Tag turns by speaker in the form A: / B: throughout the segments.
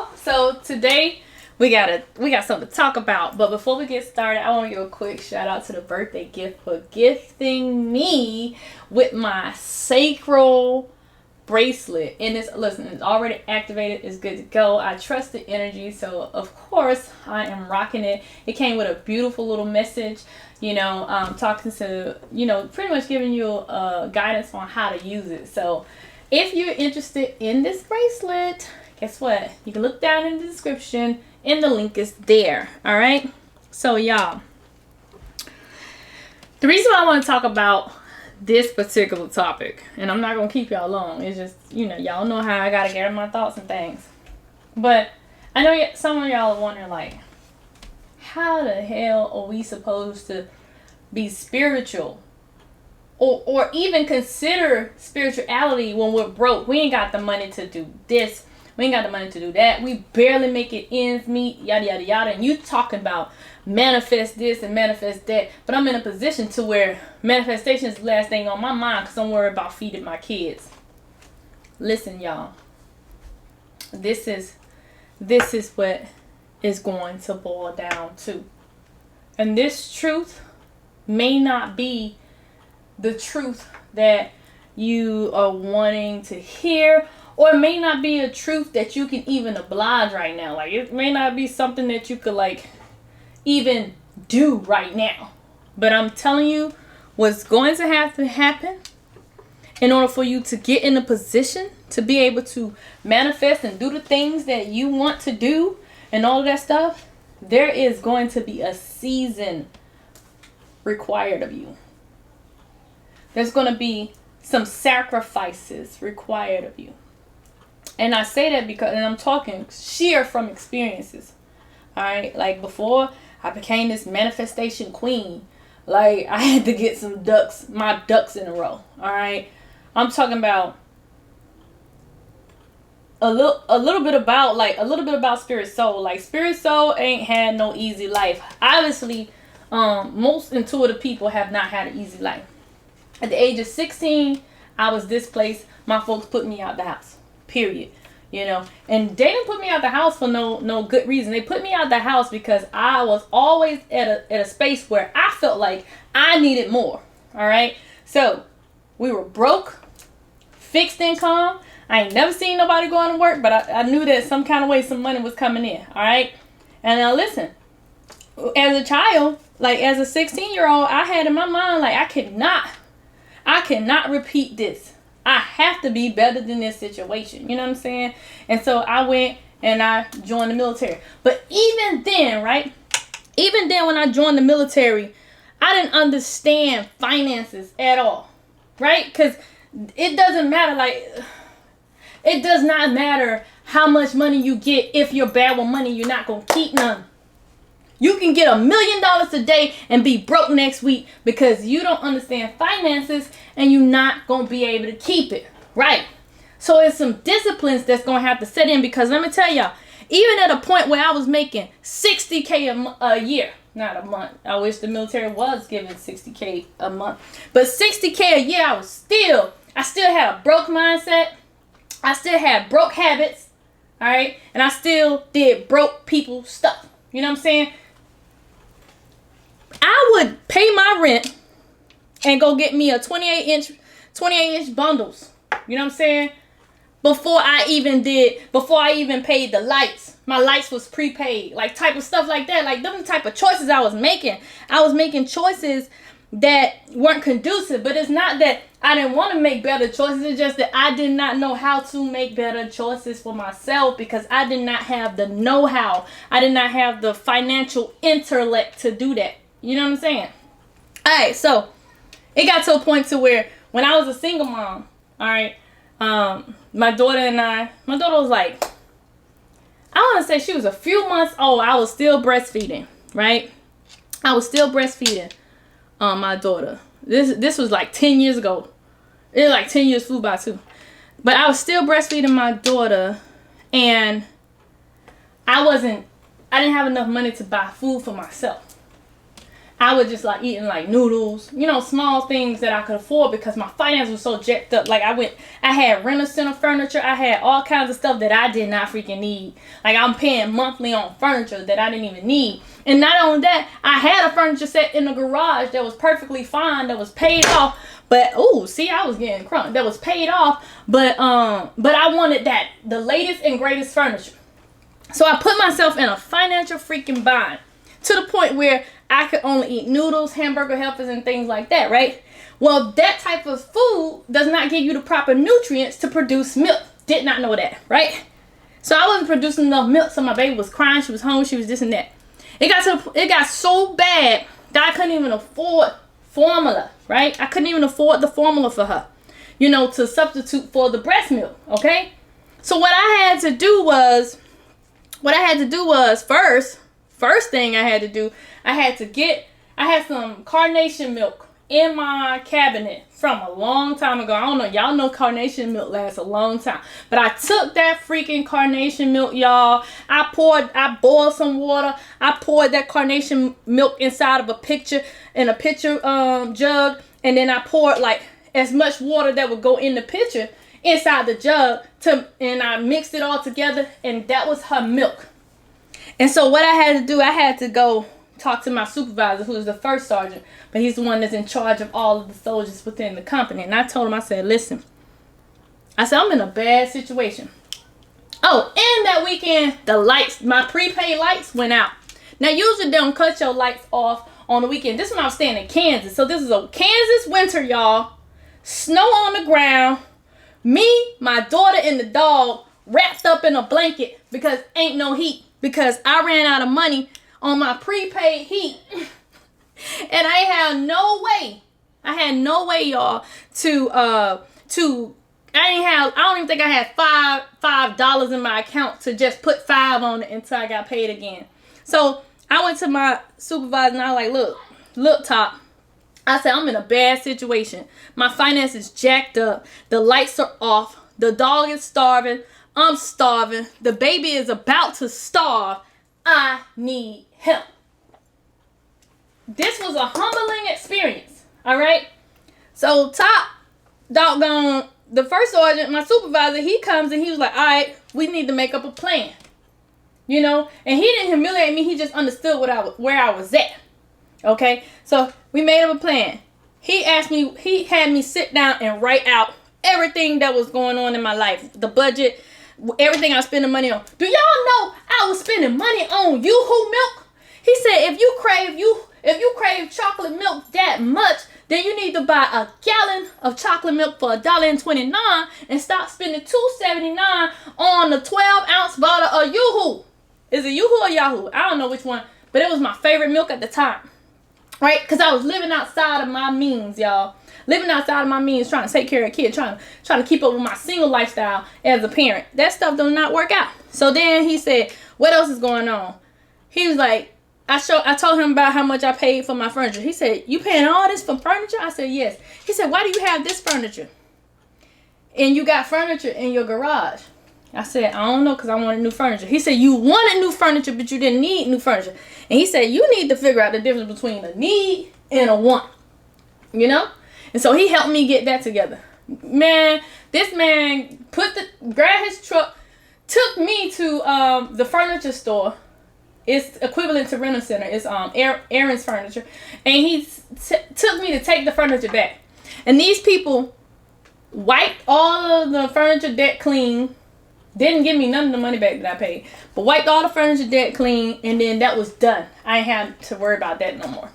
A: y'all. So today we got something to talk about. But before we get started, I want to give a quick shout out to the birthday gift for gifting me with my sacral bracelet. And it's already activated. It's good to go. I trust the energy, so of course I am rocking it. It came with a beautiful little message, talking to, pretty much giving you guidance on how to use it. So if you're interested in this bracelet, guess what? You can look down in the description and the link is there. All right. So y'all, the reason why I want to talk about this particular topic, and I'm not going to keep y'all long. It's just, y'all know how I got to gather my thoughts and things. But I know some of y'all are wondering, like, how the hell are we supposed to be spiritual? Or even consider spirituality when we're broke. We ain't got the money to do this. We ain't got the money to do that. We barely make it ends meet, yada, yada, yada. And you talking about manifest this and manifest that. But I'm in a position to where manifestation is the last thing on my mind because I'm worried about feeding my kids. Listen, y'all. This is what is going to boil down to. And this truth may not be the truth that you are wanting to hear, or it may not be a truth that you can even oblige right now. Like, it may not be something that you could, like, even do right now. But I'm telling you what's going to have to happen in order for you to get in a position to be able to manifest and do the things that you want to do and all of that stuff. There is going to be a season required of you. There's going to be some sacrifices required of you. And I say that because, and I'm talking sheer from experiences. All right. Like, before I became this manifestation queen, like, I had to get my ducks in a row. All right. I'm talking about a little bit about spirit soul. Like, spirit soul ain't had no easy life. Obviously, most intuitive people have not had an easy life. At the age of 16, I was displaced. My folks put me out the house. Period. And they didn't put me out the house for no good reason. They put me out the house because I was always at a space where I felt like I needed more. All right. So we were broke, fixed income. I ain't never seen nobody going to work, but I knew that some kind of way some money was coming in. All right. And now listen, as a child, like as a 16-year-old, I had in my mind, like, I cannot repeat this. I have to be better than this situation. You know what I'm saying? And so I went and I joined the military. But even then, right? Even then when I joined the military, I didn't understand finances at all. Right? Because it doesn't matter. Like, it does not matter how much money you get. If you're bad with money, you're not going to keep none. You can get $1 million a day and be broke next week because you don't understand finances and you're not going to be able to keep it. Right. So it's some disciplines that's going to have to set in, because let me tell y'all, even at a point where I was making $60K a year, not a month. I wish the military was giving $60K a month, but $60K a year, I still had a broke mindset. I still had broke habits. All right. And I still did broke people stuff. You know what I'm saying? I would pay my rent and go get me a 28-inch bundles. You know what I'm saying? Before I even paid the lights. My lights was prepaid. Like, type of stuff like that. Like, them type of choices I was making. I was making choices that weren't conducive. But it's not that I didn't want to make better choices. It's just that I did not know how to make better choices for myself, because I did not have the know-how. I did not have the financial intellect to do that. You know what I'm saying? All right, so it got to a point to where when I was a single mom, all right, my daughter was like, I want to say she was a few months old. I was still breastfeeding, right? I was still breastfeeding my daughter. This was like 10 years ago. It was like 10 years flew by too. But I was still breastfeeding my daughter, and I didn't have enough money to buy food for myself. I was just like eating like noodles, you know, small things that I could afford because my finance was so jacked up. Like I had renter center furniture. I had all kinds of stuff that I did not freaking need. Like I'm paying monthly on furniture that I didn't even need. And not only that, I had a furniture set in the garage that was perfectly fine, that was paid off. But oh, see, I was getting crunk. That was paid off. But I wanted the latest and greatest furniture. So I put myself in a financial freaking bind to the point where I could only eat noodles, hamburger helpers, and things like that, right? Well, that type of food does not give you the proper nutrients to produce milk. Did not know that, right? So I wasn't producing enough milk, so my baby was crying, she was hungry, she was this and that. It got so bad that I couldn't even afford formula, right? I couldn't even afford the formula for her, you know, to substitute for the breast milk, okay? So what I had to do was first thing I had to do, I had some carnation milk in my cabinet from a long time ago. I don't know, y'all know carnation milk lasts a long time. But I took that freaking carnation milk, y'all. I boiled some water. I poured that carnation milk inside of a pitcher jug. And then I poured like as much water that would go in the pitcher inside the jug and I mixed it all together, and that was her milk. And so what I had to do, I had to go talk to my supervisor, who is the first sergeant, but he's the one that's in charge of all of the soldiers within the company. And I told him, I said, listen, I said, I'm in a bad situation. Oh, and that weekend, my prepaid lights went out. Now, usually they don't cut your lights off on the weekend. This is when I was staying in Kansas. So this is a Kansas winter, y'all. Snow on the ground. Me, my daughter, and the dog wrapped up in a blanket because ain't no heat. Because I ran out of money on my prepaid heat. And I had no way, y'all, I don't even think I had $5 in my account to just put $5 on it until I got paid again. So I went to my supervisor and I was like, look, Top. I said, I'm in a bad situation. My finance is jacked up. The lights are off. The dog is starving. I'm starving. The baby is about to starve. I need help. This was a humbling experience. All right. So Top, doggone, the first sergeant, my supervisor, he comes and he was like, all right, we need to make up a plan. You know, and he didn't humiliate me. He just understood where I was at. Okay. So we made up a plan. He had me sit down and write out everything that was going on in my life, the budget, everything I was spending money on. Do y'all know I was spending money on Yoo-hoo milk? He said, if you crave chocolate milk that much, then you need to buy a gallon of chocolate milk for $1.29 and stop spending $2.79 on the 12-ounce bottle of Yoo-hoo. Is it Yoo-hoo or Yahoo? I don't know which one, but it was my favorite milk at the time. Right? Because I was living outside of my means, y'all. Living outside of my means, trying to take care of a kid, trying to keep up with my single lifestyle as a parent. That stuff does not work out. So then he said, what else is going on? He was like, I told him about how much I paid for my furniture. He said, you paying all this for furniture? I said, yes. He said, why do you have this furniture? And you got furniture in your garage. I said, I don't know, because I wanted new furniture. He said, you wanted new furniture, but you didn't need new furniture. And he said, you need to figure out the difference between a need and a want. You know? And so he helped me get that together. Man, this man grabbed his truck, took me to the furniture store. It's equivalent to Renter Center. It's Aaron's Furniture. And he took me to take the furniture back. And these people wiped all of the furniture debt clean. Didn't give me none of the money back that I paid. But wiped all the furniture debt clean. And then that was done. I ain't had to worry about that no more.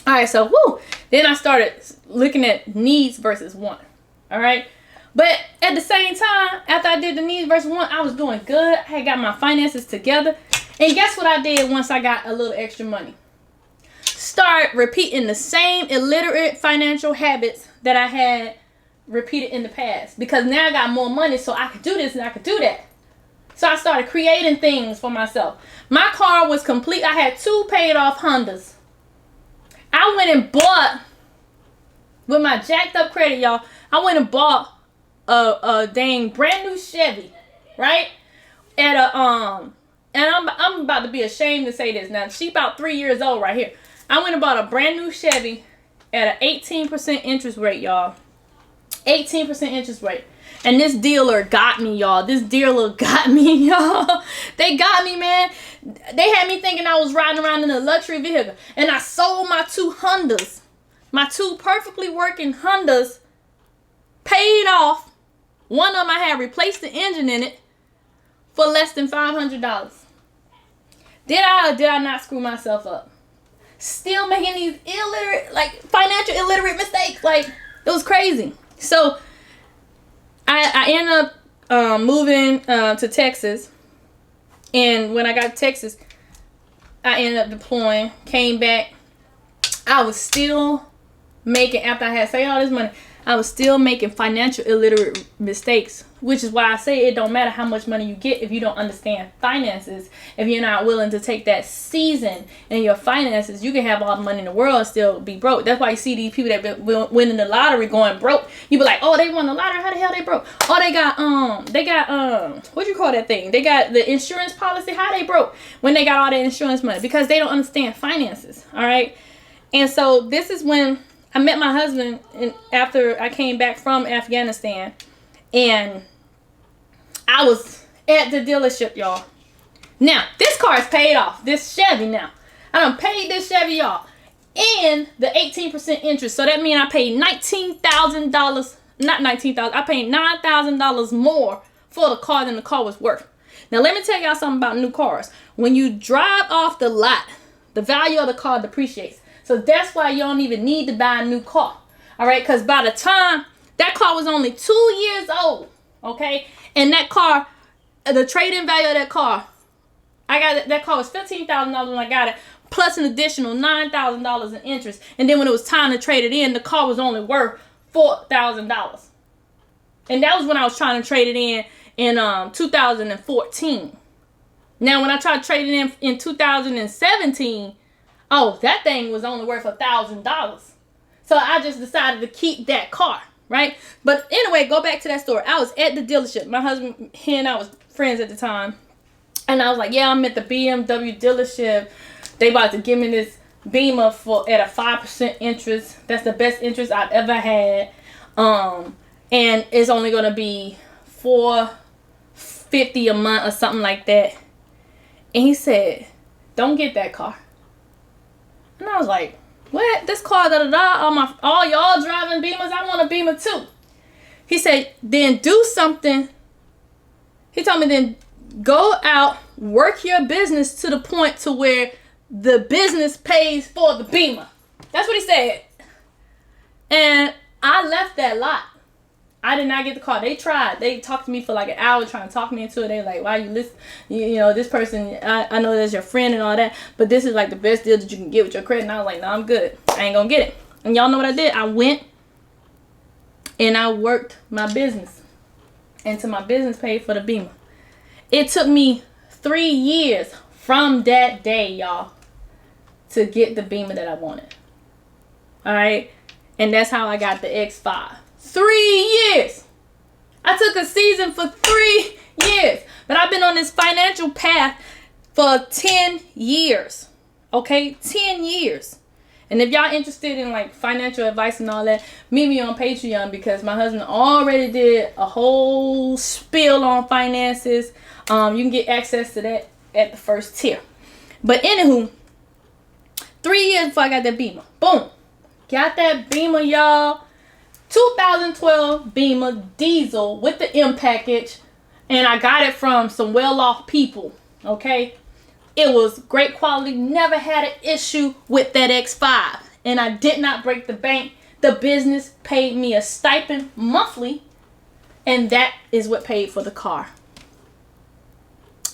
A: Alright, so then I started looking at needs versus want. Alright. But at the same time, after I did the needs versus want, I was doing good. I had got my finances together. And guess what I did once I got a little extra money? Start repeating the same illiterate financial habits that I had repeated in the past. Because now I got more money, so I could do this and I could do that. So I started creating things for myself. My car was complete. I had 2 paid off Hondas. I went and bought, with my jacked up credit, y'all, I went and bought a dang brand new Chevy, right? And I'm about to be ashamed to say this. Now, she about 3 years old right here. I went and bought a brand new Chevy at an 18% interest rate, y'all. 18% interest rate. And this dealer got me, y'all. This dealer got me, y'all. They got me, man. They had me thinking I was riding around in a luxury vehicle. And I sold my 2 Hondas. My 2 perfectly working Hondas. Paid off. One of them I had replaced the engine in it for less than $500. Did I or did I not screw myself up? Still making these financial illiterate mistakes. Like, it was crazy. So I ended up moving to Texas. And when I got to Texas, I ended up deploying, came back. I was still making, after I had saved all this money, I was still making financial illiterate mistakes, which is why I say it don't matter how much money you get if you don't understand finances. If you're not willing to take that season in your finances, you can have all the money in the world and still be broke. That's why you see these people that winning the lottery going broke. You be like, oh, they won the lottery. How the hell they broke? Oh, they got what you call that thing? They got the insurance policy. How they broke when they got all that insurance money? Because they don't understand finances. All right. And so this is when I met my husband after I came back from Afghanistan, and I was at the dealership, y'all. Now, this car is paid off. This Chevy now. I done paid this Chevy, y'all, and the 18% interest. So that means I paid $19,000, not $19,000. I paid $9,000 more for the car than the car was worth. Now, let me tell y'all something about new cars. When you drive off the lot, the value of the car depreciates. So that's why you don't even need to buy a new car. All right? Because by the time that car was only 2 years old, okay? And that car, the trade-in value of that car, that car was $15,000 when I got it, plus an additional $9,000 in interest. And then when it was time to trade it in, the car was only worth $4,000. And that was when I was trying to trade it in 2014. Now, when I tried to trade it in 2017, oh, that thing was only worth $1,000. So I just decided to keep that car, right? But anyway, go back to that story. I was at the dealership. My husband, he and I was friends at the time. And I was like, yeah, I'm at the BMW dealership. They about to give me this Beamer at a 5% interest. That's the best interest I've ever had. And it's only going to be $450 a month or something like that. And he said, don't get that car. And I was like, what? This car, all y'all driving Beamers, I want a Beamer too. He said, then do something. He told me, then go out, work your business to the point to where the business pays for the Beamer. That's what he said. And I left that lot. I did not get the car. They tried. They talked to me for like an hour trying to talk me into it. They were like, why you listen? You know, this person, I know that's your friend and all that, but this is like the best deal that you can get with your credit. And I was like, no, I'm good. I ain't gonna get it. And y'all know what I did? I went and I worked my business until my business paid for the Beamer. It took me 3 years from that day, y'all, to get the Beamer that I wanted. All right? And that's how I got the X5. 3 years. I took a season for 3 years. But I've been on this financial path for 10 years. Okay? 10 years. And if y'all interested in like financial advice and all that, meet me on Patreon because my husband already did a whole spiel on finances. You can get access to that at the first tier. But anywho, 3 years before I got that Beamer. Boom. Got that Beamer, y'all. 2012 Beamer diesel with the M package, and I got it from some well-off people. Okay, it was great quality. Never had an issue with that X5, and I did not break the bank. The business paid me a stipend monthly, and that is what paid for the car.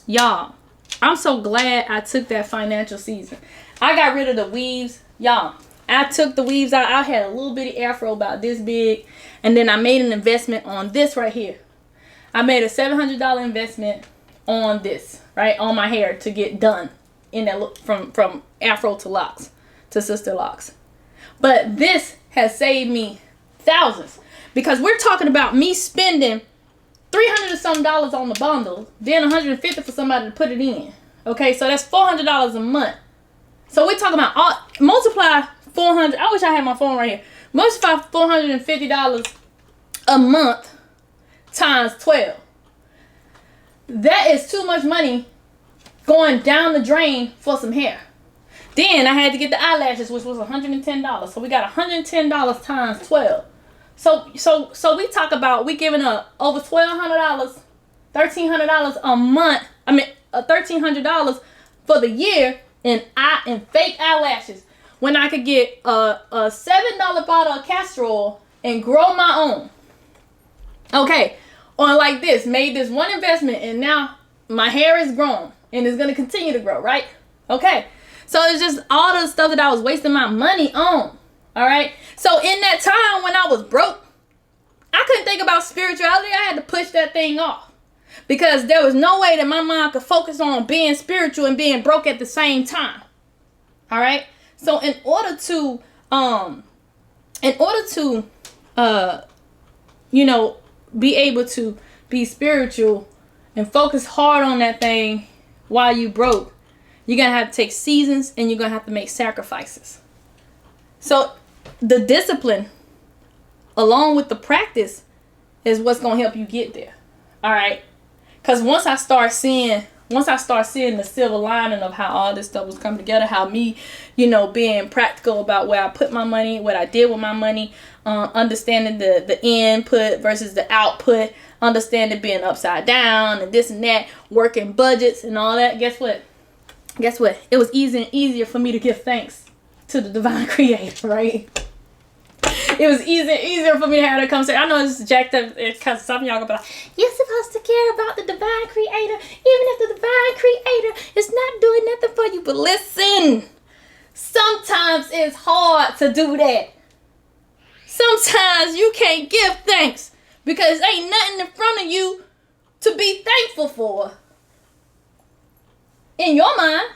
A: Y'all, I'm so glad I took that financial season. I got rid of the weaves, y'all. I took the weaves out. I had a little bitty afro about this big. And then I made an investment on this right here. I made a $700 investment on this, right? On my hair to get done. In that look from afro to locks. To sister locks. But this has saved me thousands. Because we're talking about me spending $300 or something on the bundle. Then $150 for somebody to put it in. Okay, so that's $400 a month. So we're talking about multiply 400. I wish I had my phone right here. Multiply $450 a month times 12. That is too much money going down the drain for some hair. Then I had to get the eyelashes, which was $110. So we got $110 times 12. So we talk about we giving up over $1,200, $1,300 a month. I mean, $1,300 for the year in fake eyelashes, when I could get a $7 bottle of castor oil and grow my own. Okay, on like this, made this one investment, and now my hair is grown and it's gonna continue to grow, right? Okay, so it's just all the stuff that I was wasting my money on. All right, so in that time when I was broke, I couldn't think about spirituality. I had to push that thing off, because there was no way that my mind could focus on being spiritual and being broke at the same time. All right. So in order to be able to be spiritual and focus hard on that thing while you broke, you're going to have to take seasons, and you're going to have to make sacrifices. So the discipline along with the practice is what's going to help you get there. All right. Because once I start seeing the silver lining of how all this stuff was coming together, how me, being practical about where I put my money, what I did with my money, understanding the input versus the output, understanding being upside down and this and that, working budgets and all that. Guess what? It was easier and easier for me to give thanks to the divine creator, right? It was easier for me to have that conversation. I know it's jacked up because some of y'all gonna be like, you're supposed to care about the divine creator, even if the divine creator is not doing nothing for you. But listen, sometimes it's hard to do that. Sometimes you can't give thanks because ain't nothing in front of you to be thankful for in your mind.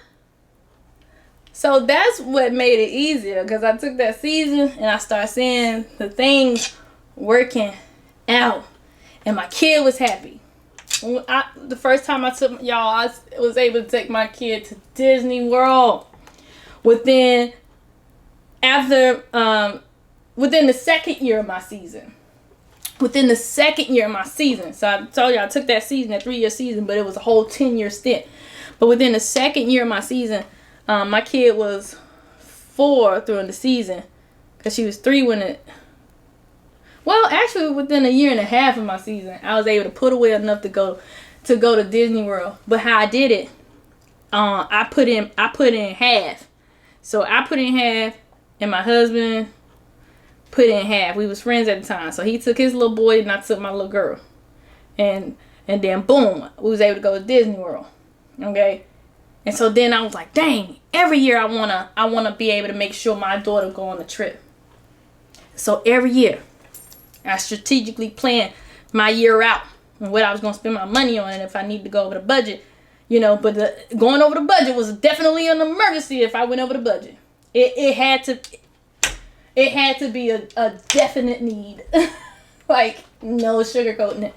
A: So that's what made it easier, because I took that season and I started seeing the things working out, and my kid was happy. The first time I took y'all, I was able to take my kid to Disney World within the second year of my season. So I told you I took that season, a 3-year season, but it was a whole 10-year stint. But within the second year of my season, my kid was 4 during the season, because she was 3 when actually within a year and a half of my season, I was able to put away enough to go to Disney World. But how I did it, I put in half. So I put in half, and my husband put in half. We was friends at the time, so he took his little boy and I took my little girl, and then boom, we was able to go to Disney World. Okay. And so then I was like, dang, every year I wanna be able to make sure my daughter go on the trip. So every year I strategically planned my year out and what I was gonna spend my money on, and if I need to go over the budget, but going over the budget was definitely an emergency. If I went over the budget, it had to be a definite need. Like, no sugarcoating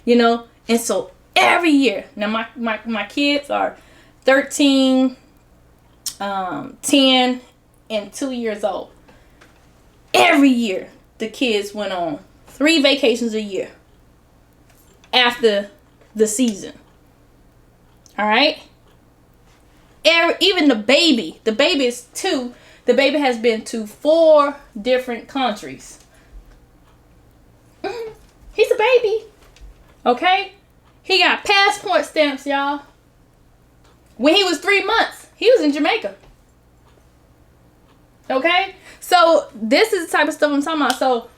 A: it, and so every year, now my kids are 13, 10, and 2 years old. Every year, the kids went on 3 vacations a year after the season. All right? Even the baby is 2. The baby has been to 4 different countries. He's a baby. Okay? He got passport stamps, y'all. When he was 3 months, he was in Jamaica. Okay? So this is the type of stuff I'm talking about. So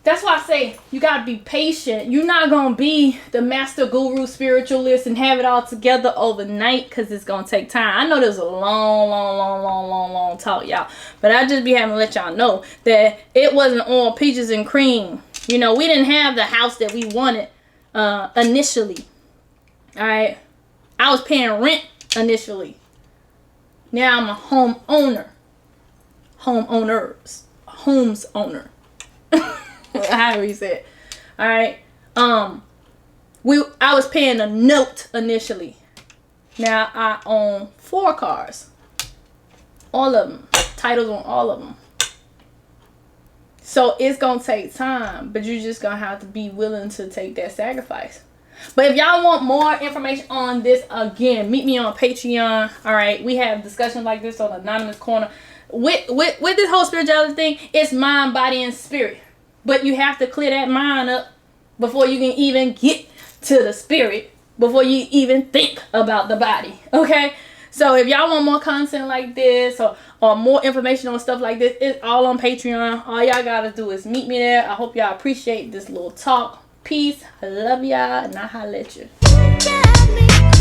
A: that's why I say you got to be patient. You're not going to be the master guru spiritualist and have it all together overnight, because it's going to take time. I know there's a long talk, y'all. But I just be having to let y'all know that it wasn't all peaches and cream. We didn't have the house that we wanted initially. All right? I was paying rent initially. Now I'm a homeowner. Homes owner. However you say it. All right. I was paying a note initially. Now I own 4 cars. All of them. Titles on all of them. So it's going to take time, but you're just going to have to be willing to take that sacrifice. But if y'all want more information on this, again, meet me on Patreon. All right, we have discussions like this on Anonymous Corner. With this whole spirituality thing, it's mind, body, and spirit. But you have to clear that mind up before you can even get to the spirit, before you even think about the body. Okay? So if y'all want more content like this, or more information on stuff like this, it's all on Patreon. All y'all gotta do is meet me there. I hope y'all appreciate this little talk. Peace. I love y'all, and I holla at you.